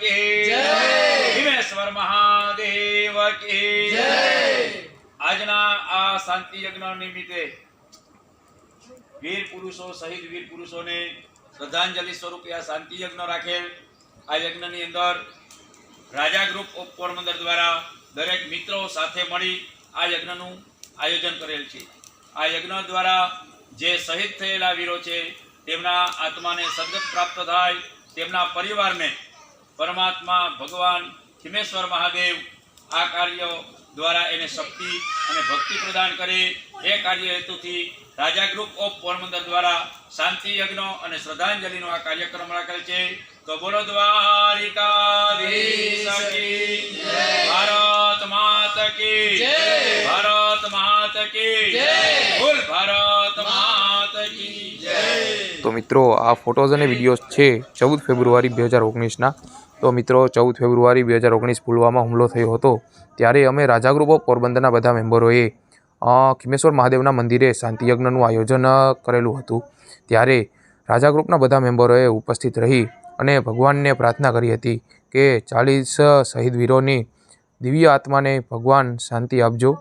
की जय, भीमेश्वर महादेव की जय। આજના આ શાંતિ યજ્ઞ નિમિત્તે વીર પુરુષો શહીદ વીર પુરુષોને શ્રદ્ધાંજલિ સ્વરૂપે આ શાંતિ યજ્ઞ રાખેલ। આ યજ્ઞની અંદર રાજા ગ્રુપ ઓફ પોરબંદર દ્વારા દરેક મિત્રો સાથે મળી આ યજ્ઞનું આયોજન કરેલ છે। આ યજ્ઞ દ્વારા જે શહીદ થયેલા વીરો છે તેમના આત્માને સદગત પ્રાપ્ત થાય, તેમના પરિવારને પરમાત્મા ભગવાન ભીમેશ્વર મહાદેવ આ કાર્ય દ્વારા એને શક્તિ અને ભક્તિ પ્રદાન કરે। એ કાર્ય હેતુથી રાજા ગ્રુપ ઓફ પોરબંદર દ્વારા શાંતિ યજ્ઞ અને શ્રદ્ધાંજલિનો આ કાર્યક્રમ રાખેલ છે। તો બોલો દ્વારિકાધીશ કી જય, ભારત માતા કી જય, ભારત માતા કી જય, બોલ ભારત માતા કી જય। તો મિત્રો આ ફોટોઝ અને વિડીયોઝ છે 14 ફેબ્રુઆરી 2019ના। તો મિત્રો 14 ફેબ્રુઆરી 2019 પુલવામા હુમલો થયો હતો ત્યારે અમે રાજા ગ્રુપ ઓફ પોરબંદરના બધા મેમ્બરોએ ખીમેશ્વર મહાદેવના મંદિરે શાંતિ યજ્ઞનું આયોજન કરેલું હતું। ત્યારે રાજા ગ્રુપના બધા મેમ્બરોએ ઉપસ્થિત રહી અને ભગવાનને પ્રાર્થના કરી હતી કે 40 શહીદ વીરોની દિવ્ય આત્માને ભગવાન શાંતિ આપજો।